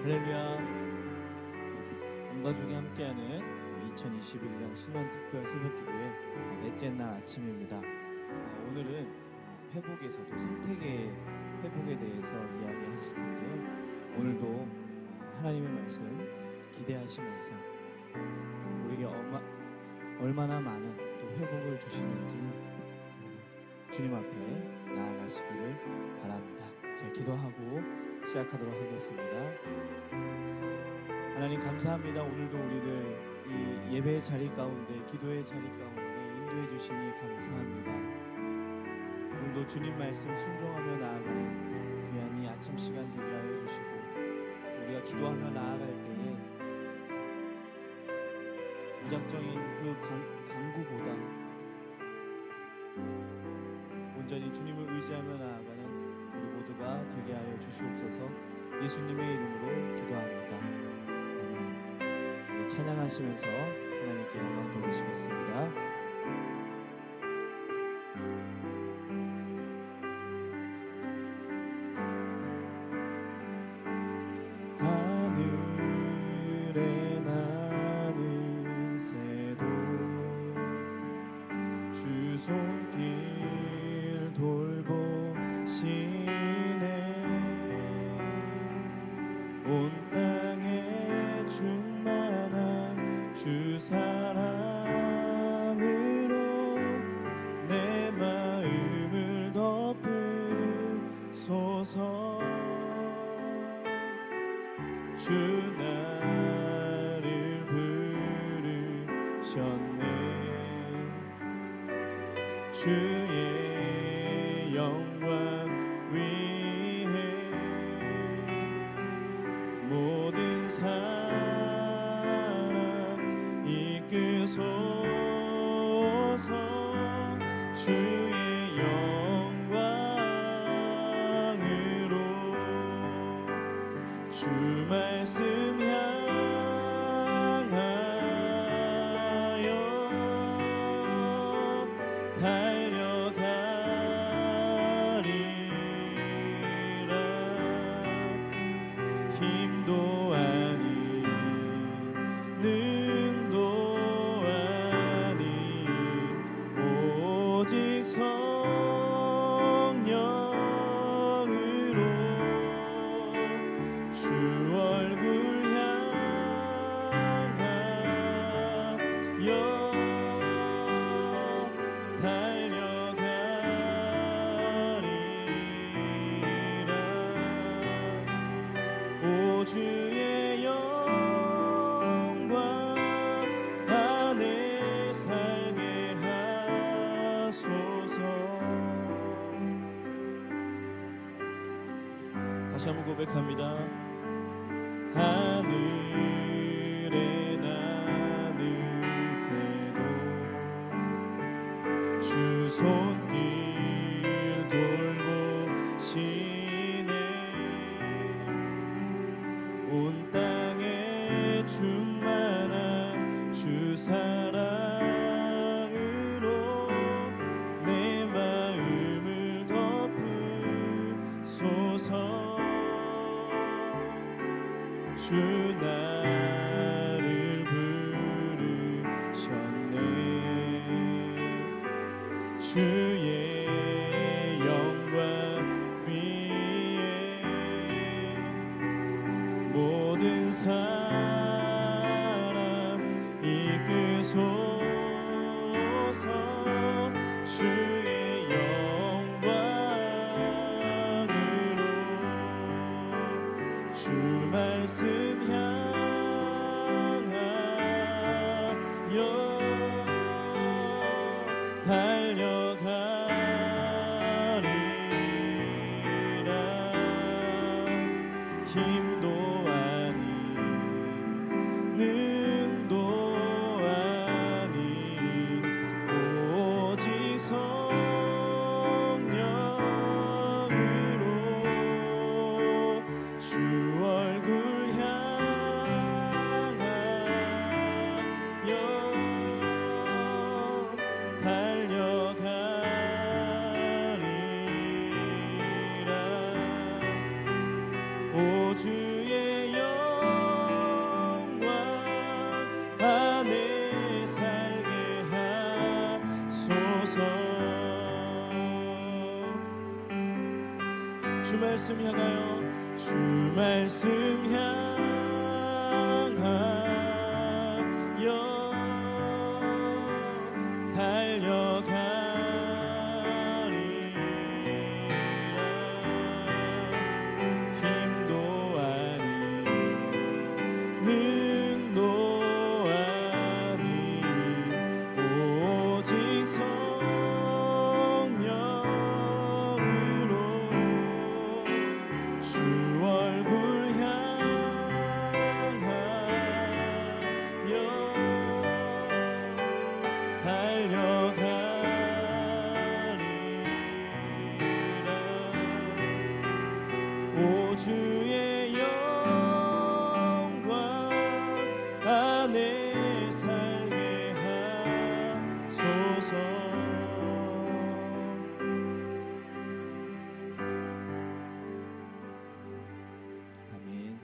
할렐루야. 온 가족이 함께하는 2021년 신년 특별 새벽기도의 넷째 날 아침입니다. 오늘은 회복에서도 생태계 회복에 대해서 이야기하실 텐데요. 오늘도 하나님의 말씀 기대하시면서 우리에게 얼마나 많은 또 회복을 주시는지 주님 앞에 나아가시기를 바랍니다. 자, 기도하고 시작하도록 하겠습니다. 하나님 감사합니다. 오늘도 우리를 이 예배의 자리 가운데, 기도의 자리 가운데 인도해 주시니 감사합니다. 오늘도 주님 말씀 순종하며 나아가는 귀한 이 아침 시간 되게 하여 주시고, 우리가 기도하며 나아갈 때에 무작정인 그 강구보다 온전히 주님을 의지하며 나아가는 우리 모두가 되게 하여 주시옵소서. 예수님의 이름으로 기도합니다. 아멘. 찬양하시면서 하나님께 영광 돌리시겠습니다. 하늘에 나는 새도 주 손길 돌보시네. 온 땅에 충만한 주 사랑으로 내 마음을 덮으소서. 주 나를 부르셨네. 주의 영광 위해 모든 사람 이끄소서. 주의 영광으로 주 말씀 향하여 달려가리라. 힘도 아닌 능도 아닌 오직 성령으로 주 얼굴 향하여 달려가리라. 오 주의 영광 안에 살게 하소서. 다시 한번 고백합니다. 하늘에 나는 새도 주 손길 돌보시네. 온 땅에 충만한 주 사랑으로 내 마음을 덮으소서. 주 나를 부르셨네. 주의 영광 위에 모든 사람 이끄소서. 주의 영광으로 주 말씀 향하여 달려가리라. 힘도 아닌 능도 아닌 오직 성령으로 주 얼굴 향하여 달려 살게 하소서. 주 말씀 향하여 주 말씀 향하여 달려가리라. 힘도 아니 능도 아니 오직 성령으로 주 얼굴 향하여 달려가리라. 오 주의 영광 안에 살게 하소서. 아멘.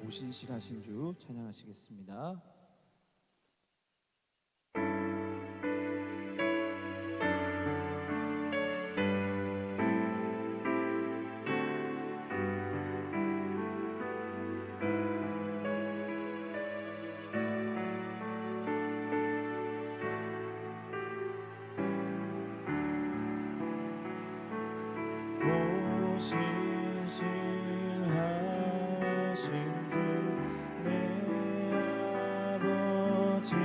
오신실하신 주 찬양하시겠습니다. 오신실하신 주 내 아버지여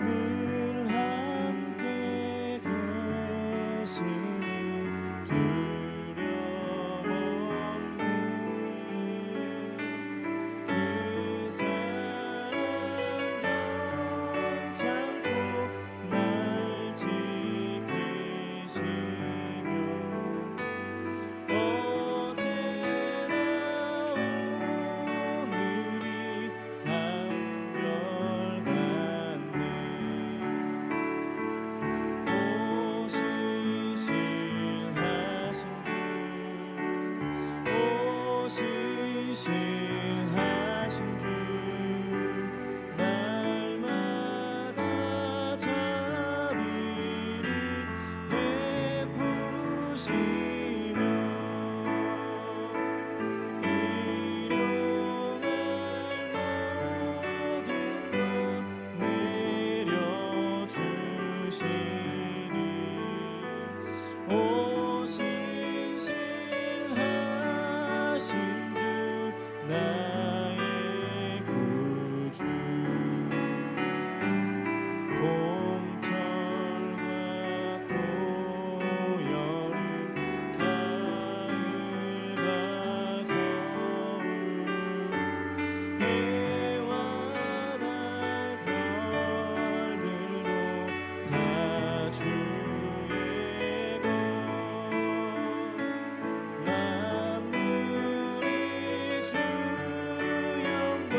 늘 함께 계시니 두려움없는 그 사랑 변찮고 날 지키시며 어제나 오늘이 한결같네. 오신실하신 주 날마다 자비를 베푸시며 일용할 모든 것 내려주시니 오신실하신 주 나의 구주. 봄철과 또 여름 가을과 겨울 해와 달 별들도 다 주의 것. 만물이 주 영광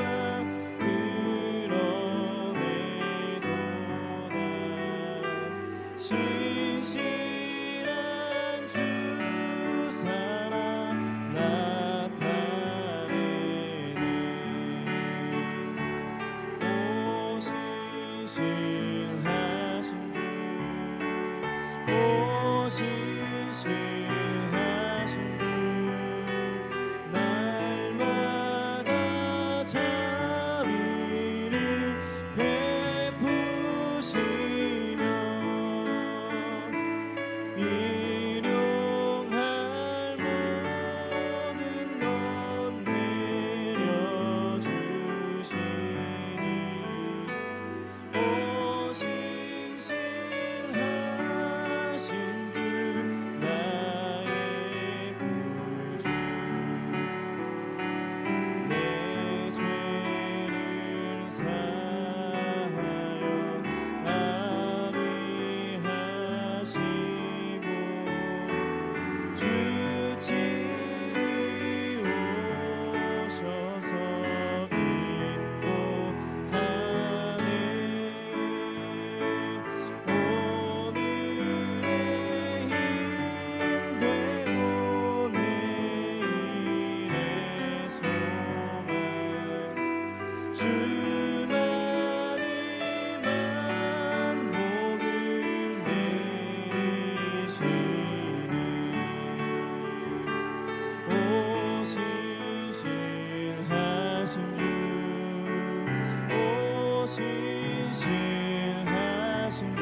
드러내도다. 신실한 주 사랑 나타내네. 오신실하신 주 오신실하신 주 날마다 자비를 베푸시며 일용할 모든 것 내려주시니 오신실하신 주 나의 구주. 내 죄를 사하여 합의하시고 주 친히 오셔서 인도하네. 오늘의 힘 되고 내일의 소망 주 신실하신 주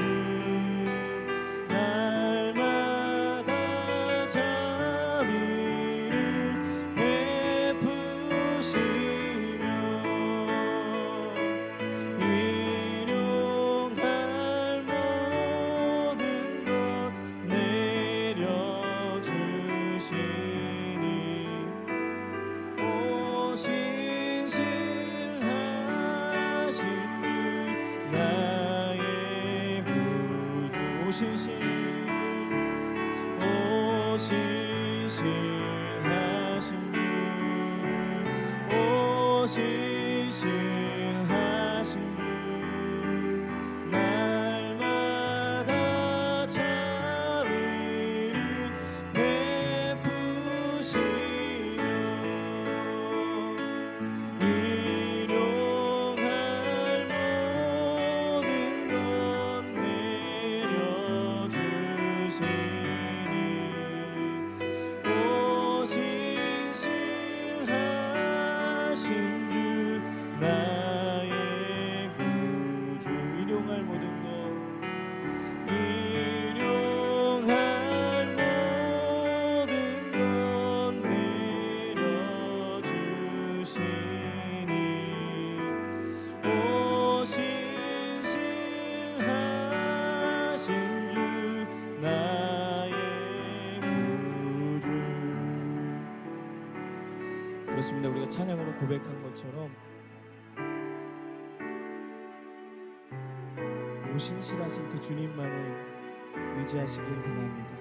날마다 자비를 베푸시며 일용할 모든 것 내려주시니 오 신실하신 주 나의 구주 오 신실하신 주 오 신실하신 주 날마다 자비를 베푸시며 일용할 모든 것 내려주시니 오 신실하신 주 나의 구주 일용할 모든 것 일용할 모든 것 내려주시니 오 신실하신 주 나의 구주 그렇습니다. 우리가 찬양으로 고백한 것처럼 오 신실하신 그 주님만을 의지하시길 바랍니다.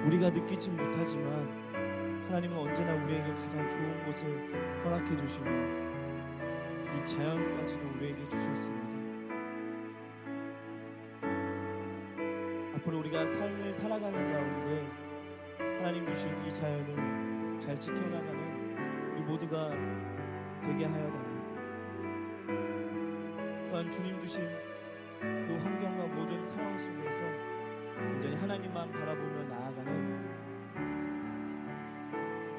우리가 느끼지 못하지만 하나님은 언제나 우리에게 가장 좋은 것을 허락해 주시며 이 자연까지도 우리에게 주셨습니다. 앞으로 우리가 삶을 살아가는 가운데 하나님 주신 이 자연을 잘 지켜나가는 우리 모두가 되게 하여 달라. 또한 주님 주신 그 환경과 모든 상황 속에서 온전히 하나님만 바라보며 나아가는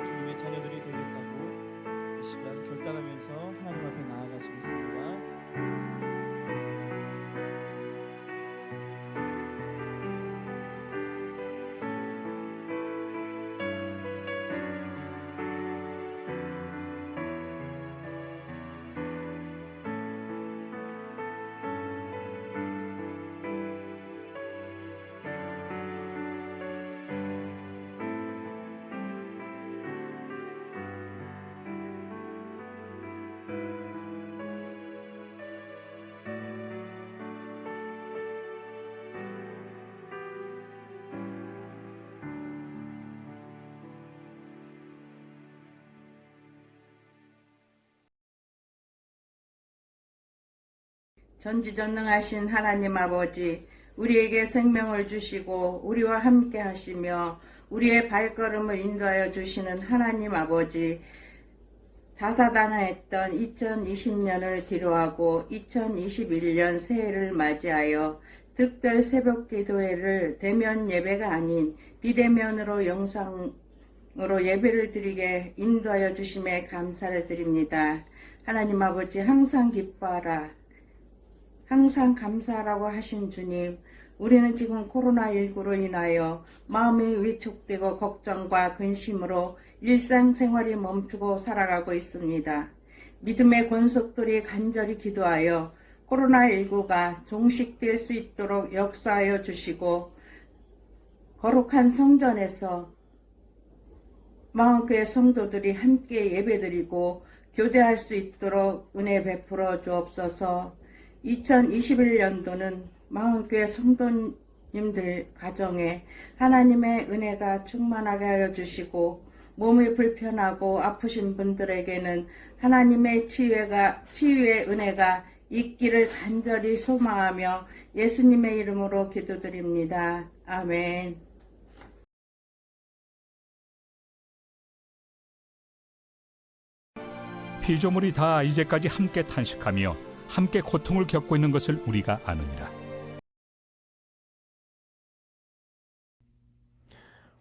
주님의 자녀들이 되겠다고 이 시간 결단하면서 하나님 앞에 나아가시겠습니다. 전지전능하신 하나님 아버지, 우리에게 생명을 주시고 우리와 함께 하시며 우리의 발걸음을 인도하여 주시는 하나님 아버지, 다사다난했던 2020년을 뒤로하고 2021년 새해를 맞이하여 특별 새벽 기도회를 대면 예배가 아닌 비대면으로 영상으로 예배를 드리게 인도하여 주심에 감사를 드립니다. 하나님 아버지, 항상 기뻐하라, 항상 감사하라고 하신 주님, 우리는 지금 코로나19로 인하여 마음이 위축되고 걱정과 근심으로 일상생활이 멈추고 살아가고 있습니다. 믿음의 권속들이 간절히 기도하여 코로나19가 종식될 수 있도록 역사하여 주시고 거룩한 성전에서 마음교회 성도들이 함께 예배드리고 교대할 수 있도록 은혜 베풀어 주옵소서. 2021년도는 마음교회 성도님들 가정에 하나님의 은혜가 충만하게 하여 주시고 몸이 불편하고 아프신 분들에게는 하나님의 치유의 은혜가 있기를 간절히 소망하며 예수님의 이름으로 기도드립니다. 아멘. 피조물이 다 이제까지 함께 탄식하며 함께 고통을 겪고 있는 것을 우리가 아느니라.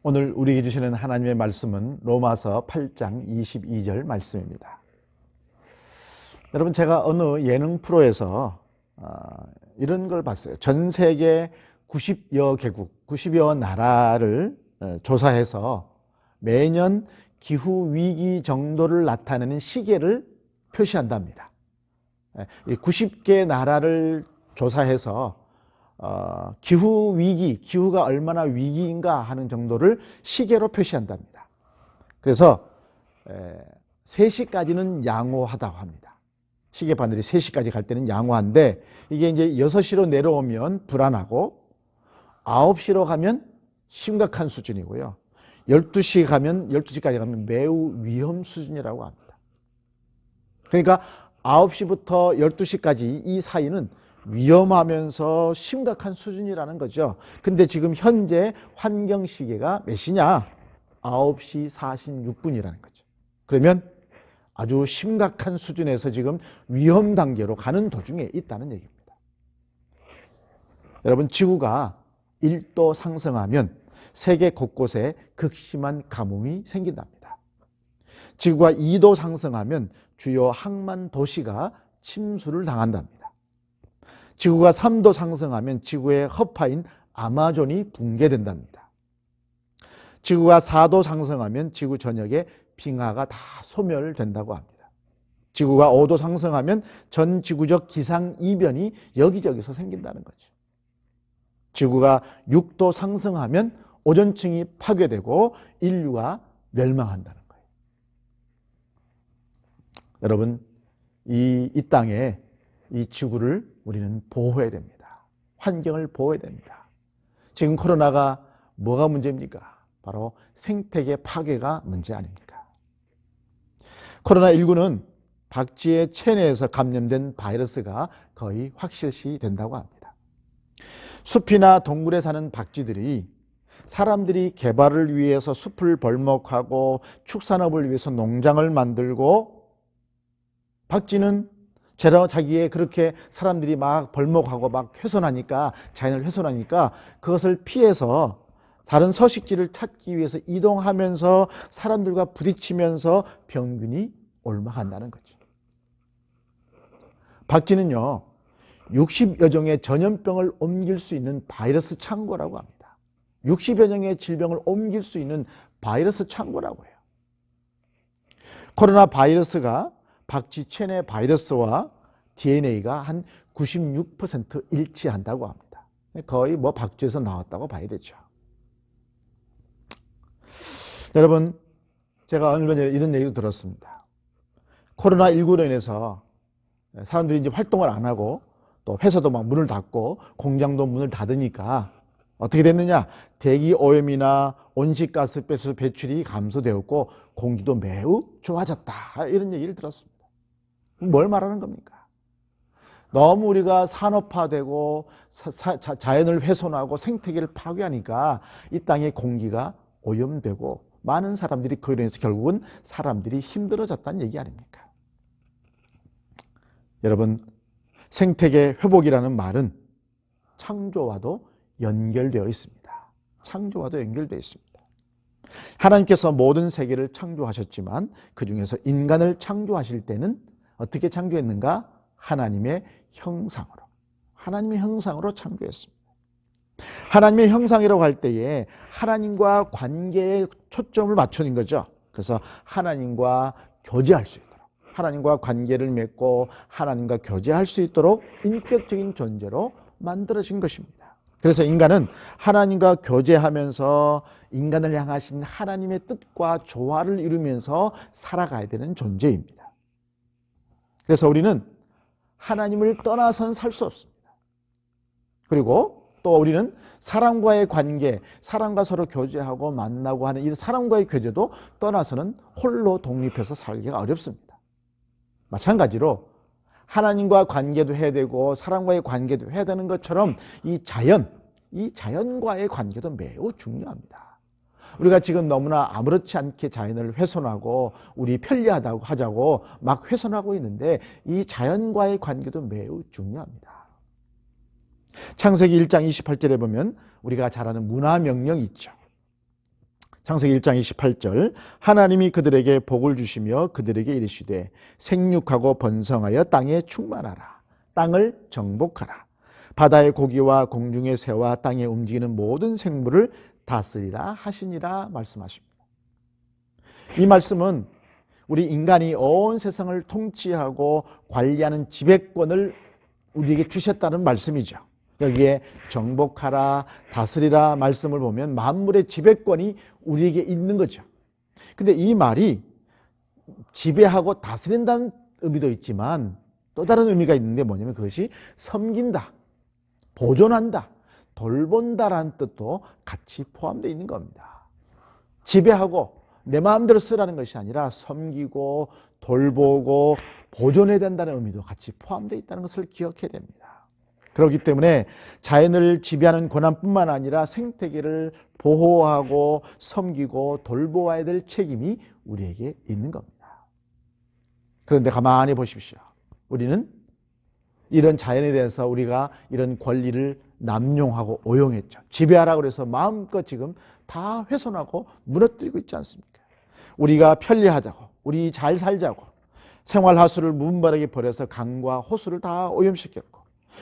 오늘 우리에게 주시는 하나님의 말씀은 로마서 8장 22절 말씀입니다. 여러분, 제가 어느 예능 프로에서 이런 걸 봤어요. 전 세계 90여 개국, 90여 나라를 조사해서 매년 기후 위기 정도를 나타내는 시계를 표시한답니다. 이 90개 나라를 조사해서 기후 위기, 기후가 얼마나 위기인가 하는 정도를 시계로 표시한답니다. 그래서 3시까지는 양호하다고 합니다. 시계 바늘이 3시까지 갈 때는 양호한데, 이게 이제 6시로 내려오면 불안하고 9시로 가면 심각한 수준이고요. 12시까지 가면 매우 위험 수준이라고 합니다. 그러니까 9시부터 12시까지 이 사이는 위험하면서 심각한 수준이라는 거죠. 근데 지금 현재 환경 시계가 몇 시냐? 9시 46분이라는 거죠. 그러면 아주 심각한 수준에서 지금 위험 단계로 가는 도중에 있다는 얘기입니다. 여러분, 지구가 1도 상승하면 세계 곳곳에 극심한 가뭄이 생긴답니다. 지구가 2도 상승하면 주요 항만 도시가 침수를 당한답니다. 지구가 3도 상승하면 지구의 허파인 아마존이 붕괴된답니다. 지구가 4도 상승하면 지구 전역에 빙하가 다 소멸된다고 합니다. 지구가 5도 상승하면 전 지구적 기상이변이 여기저기서 생긴다는 거죠. 지구가 6도 상승하면 오존층이 파괴되고 인류가 멸망한다는 거예요. 여러분, 이 땅에 이 지구를 우리는 보호해야 됩니다. 환경을 보호해야 됩니다. 지금 코로나가 뭐가 문제입니까? 바로 생태계 파괴가 문제 아닙니까? 코로나19는 박쥐의 체내에서 감염된 바이러스가 거의 확실시 된다고 합니다. 숲이나 동굴에 사는 박쥐들이 사람들이 개발을 위해서 숲을 벌목하고 축산업을 위해서 농장을 만들고, 박쥐는 자기의 그렇게 사람들이 막 벌목하고 막 훼손하니까, 자연을 훼손하니까 그것을 피해서 다른 서식지를 찾기 위해서 이동하면서 사람들과 부딪히면서 병균이 옮아간다는 거죠. 박쥐는요, 60여 종의 전염병을 옮길 수 있는 바이러스 창고라고 합니다. 60여 종의 질병을 옮길 수 있는 바이러스 창고라고 해요. 코로나 바이러스가 박쥐 체내 바이러스와 DNA가 한 96% 일치한다고 합니다. 거의 뭐 박쥐에서 나왔다고 봐야 되죠. 여러분, 제가 얼마 전에 이런 얘기도 들었습니다. 코로나19로 인해서 사람들이 이제 활동을 안 하고 또 회사도 막 문을 닫고 공장도 문을 닫으니까 어떻게 됐느냐? 대기 오염이나 온실가스 배출이 감소되었고 공기도 매우 좋아졌다. 이런 얘기를 들었습니다. 뭘 말하는 겁니까? 너무 우리가 산업화되고 자연을 훼손하고 생태계를 파괴하니까 이 땅의 공기가 오염되고 많은 사람들이 그로 인해서 결국은 사람들이 힘들어졌다는 얘기 아닙니까? 여러분, 생태계 회복이라는 말은 창조와도 연결되어 있습니다. 창조와도 연결되어 있습니다. 하나님께서 모든 세계를 창조하셨지만 그 중에서 인간을 창조하실 때는 어떻게 창조했는가? 하나님의 형상으로. 하나님의 형상으로 창조했습니다. 하나님의 형상이라고 할 때에 하나님과 관계에 초점을 맞추는 거죠. 그래서 하나님과 교제할 수 있도록, 하나님과 관계를 맺고 하나님과 교제할 수 있도록 인격적인 존재로 만들어진 것입니다. 그래서 인간은 하나님과 교제하면서 인간을 향하신 하나님의 뜻과 조화를 이루면서 살아가야 되는 존재입니다. 그래서 우리는 하나님을 떠나서는 살 수 없습니다. 그리고 또 우리는 사람과의 관계, 사람과 서로 교제하고 만나고 하는 이 사람과의 교제도 떠나서는 홀로 독립해서 살기가 어렵습니다. 마찬가지로 하나님과 관계도 해야 되고 사람과의 관계도 해야 되는 것처럼 이 자연과의 관계도 매우 중요합니다. 우리가 지금 너무나 아무렇지 않게 자연을 훼손하고 우리 편리하다고 하자고 막 훼손하고 있는데 이 자연과의 관계도 매우 중요합니다. 창세기 1장 28절에 보면 우리가 잘 아는 문화명령이 있죠. 창세기 1장 28절 하나님이 그들에게 복을 주시며 그들에게 이르시되 생육하고 번성하여 땅에 충만하라. 땅을 정복하라. 바다의 고기와 공중의 새와 땅에 움직이는 모든 생물을 다스리라 하시니라 말씀하십니다. 이 말씀은 우리 인간이 온 세상을 통치하고 관리하는 지배권을 우리에게 주셨다는 말씀이죠. 여기에 정복하라, 다스리라 말씀을 보면 만물의 지배권이 우리에게 있는 거죠. 근데 이 말이 지배하고 다스린다는 의미도 있지만 또 다른 의미가 있는데 뭐냐면 그것이 섬긴다, 보존한다, 돌본다라는 뜻도 같이 포함되어 있는 겁니다. 지배하고 내 마음대로 쓰라는 것이 아니라 섬기고 돌보고 보존해야 된다는 의미도 같이 포함되어 있다는 것을 기억해야 됩니다. 그렇기 때문에 자연을 지배하는 권한뿐만 아니라 생태계를 보호하고 섬기고 돌보아야 될 책임이 우리에게 있는 겁니다. 그런데 가만히 보십시오. 우리는 이런 자연에 대해서 우리가 이런 권리를 남용하고 오용했죠. 지배하라고 그래서 마음껏 지금 다 훼손하고 무너뜨리고 있지 않습니까? 우리가 편리하자고, 우리 잘 살자고 생활하수를 무분별하게 버려서 강과 호수를 다 오염시켰고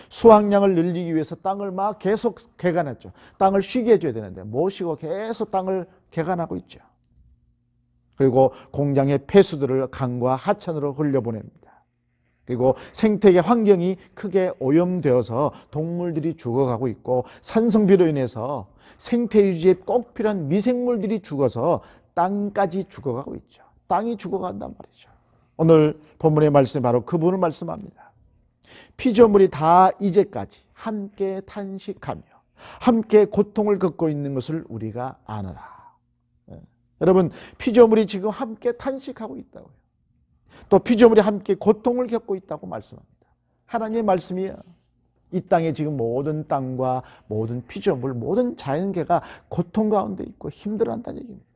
수확량을 늘리기 위해서 땅을 막 계속 개간했죠. 땅을 쉬게 해줘야 되는데 못 쉬고 계속 땅을 개간하고 있죠. 그리고 공장의 폐수들을 강과 하천으로 흘려보냅니다. 그리고 생태계 환경이 크게 오염되어서 동물들이 죽어가고 있고 산성비로 인해서 생태 유지에 꼭 필요한 미생물들이 죽어서 땅까지 죽어가고 있죠. 땅이 죽어간단 말이죠. 오늘 본문의 말씀이 바로 그 부분을 말씀합니다. 피조물이 다 이제까지 함께 탄식하며 함께 고통을 겪고 있는 것을 우리가 아노라. 여러분, 피조물이 지금 함께 탄식하고 있다고요. 또 피조물이 함께 고통을 겪고 있다고 말씀합니다. 하나님의 말씀이에요. 이 땅에 지금 모든 땅과 모든 피조물, 모든 자연계가 고통 가운데 있고 힘들어한다는 얘기입니다.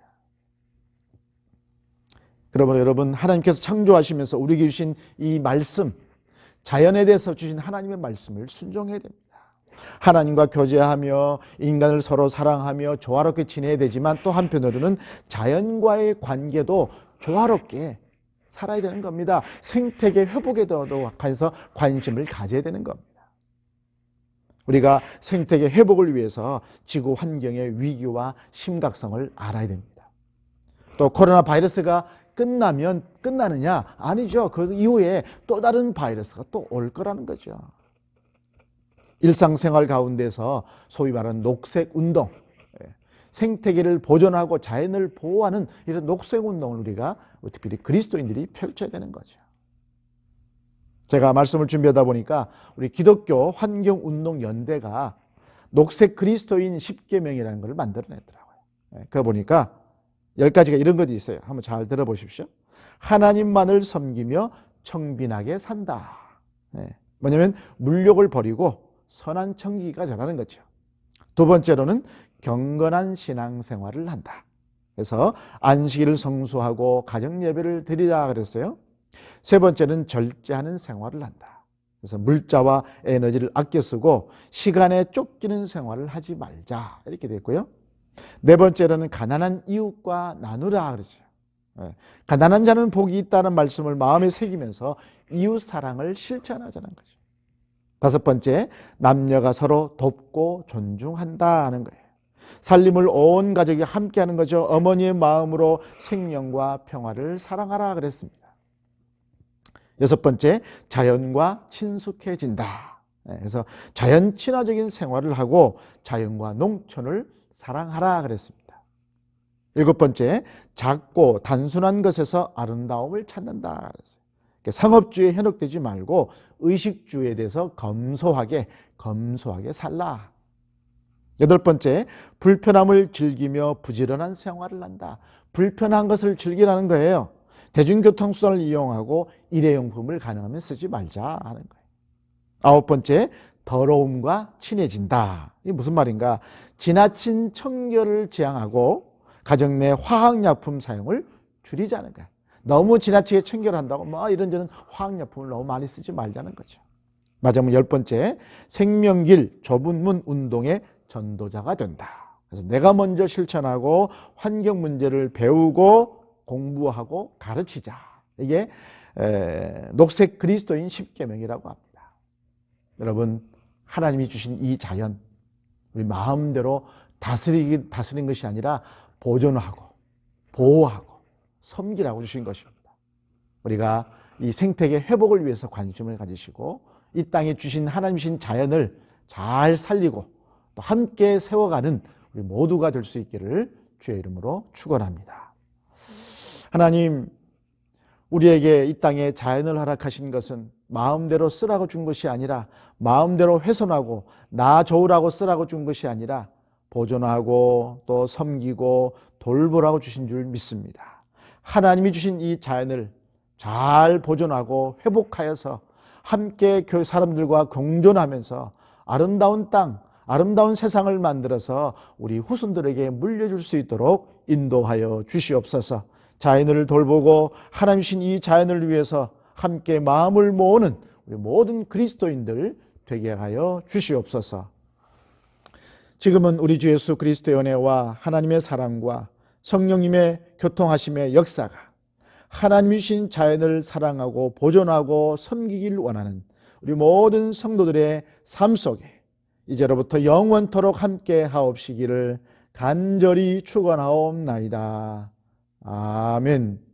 그러면 여러분, 하나님께서 창조하시면서 우리에게 주신 이 말씀, 자연에 대해서 주신 하나님의 말씀을 순종해야 됩니다. 하나님과 교제하며 인간을 서로 사랑하며 조화롭게 지내야 되지만 또 한편으로는 자연과의 관계도 조화롭게 살아야 되는 겁니다. 생태계 회복에도 해서 관심을 가져야 되는 겁니다. 우리가 생태계 회복을 위해서 지구 환경의 위기와 심각성을 알아야 됩니다. 또 코로나 바이러스가 끝나면 끝나느냐? 아니죠. 그 이후에 또 다른 바이러스가 또 올 거라는 거죠. 일상생활 가운데서 소위 말하는 녹색운동, 생태계를 보존하고 자연을 보호하는 이런 녹색운동을 우리가 특별히 그리스도인들이 펼쳐야 되는 거죠. 제가 말씀을 준비하다 보니까 우리 기독교 환경운동연대가 녹색 그리스도인 10계명이라는 걸 만들어냈더라고요. 그거 보니까 10가지가 이런 것이 있어요. 한번 잘 들어보십시오. 하나님만을 섬기며 청빈하게 산다. 뭐냐면 물욕을 버리고 선한 청기가 전하는 거죠. 두 번째로는 경건한 신앙생활을 한다. 그래서 안식일을 성수하고 가정예배를 드리자 그랬어요. 세 번째는 절제하는 생활을 한다. 그래서 물자와 에너지를 아껴 쓰고 시간에 쫓기는 생활을 하지 말자 이렇게 됐고요. 네 번째로는 가난한 이웃과 나누라 그러죠. 가난한 자는 복이 있다는 말씀을 마음에 새기면서 이웃 사랑을 실천하자는 거죠. 다섯 번째, 남녀가 서로 돕고 존중한다는 거예요. 살림을 온 가족이 함께하는 거죠. 어머니의 마음으로 생명과 평화를 사랑하라 그랬습니다. 여섯 번째, 자연과 친숙해진다. 그래서 자연 친화적인 생활을 하고 자연과 농촌을 사랑하라 그랬습니다. 일곱 번째, 작고 단순한 것에서 아름다움을 찾는다 그랬어요. 상업주의에 현혹되지 말고 의식주의에 대해서 검소하게 살라. 여덟 번째, 불편함을 즐기며 부지런한 생활을 한다. 불편한 것을 즐기라는 거예요. 대중교통수단을 이용하고 일회용품을 가능하면 쓰지 말자 하는 거예요. 아홉 번째, 더러움과 친해진다. 이게 무슨 말인가? 지나친 청결을 지향하고 가정 내 화학약품 사용을 줄이자는 거예요. 너무 지나치게 청결한다고 뭐 이런저런 화학약품을 너무 많이 쓰지 말자는 거죠. 마지막 열 번째, 생명길 좁은 문 운동의 전도자가 된다. 그래서 내가 먼저 실천하고 환경 문제를 배우고 공부하고 가르치자. 이게 녹색 그리스도인 10계명이라고 합니다. 여러분, 하나님이 주신 이 자연, 우리 마음대로 다스린 것이 아니라 보존하고 보호하고 섬기라고 주신 것입니다. 우리가 이 생태계 회복을 위해서 관심을 가지시고 이 땅에 주신 하나님 주신 자연을 잘 살리고 또 함께 세워가는 우리 모두가 될 수 있기를 주의 이름으로 축원합니다. 하나님, 우리에게 이 땅에 자연을 허락하신 것은 마음대로 쓰라고 준 것이 아니라 마음대로 훼손하고 나 좋으라고 쓰라고 준 것이 아니라 보존하고 또 섬기고 돌보라고 주신 줄 믿습니다. 하나님이 주신 이 자연을 잘 보존하고 회복하여서 함께 사람들과 공존하면서 아름다운 땅, 아름다운 세상을 만들어서 우리 후손들에게 물려줄 수 있도록 인도하여 주시옵소서. 자연을 돌보고 하나님 주신 이 자연을 위해서 함께 마음을 모으는 우리 모든 그리스도인들 되게 하여 주시옵소서. 지금은 우리 주 예수 그리스도의 은혜와 하나님의 사랑과 성령님의 교통하심의 역사가 하나님이 주신 자연을 사랑하고 보존하고 섬기길 원하는 우리 모든 성도들의 삶 속에 이제로부터 영원토록 함께 하옵시기를 간절히 축원하옵나이다. 아멘.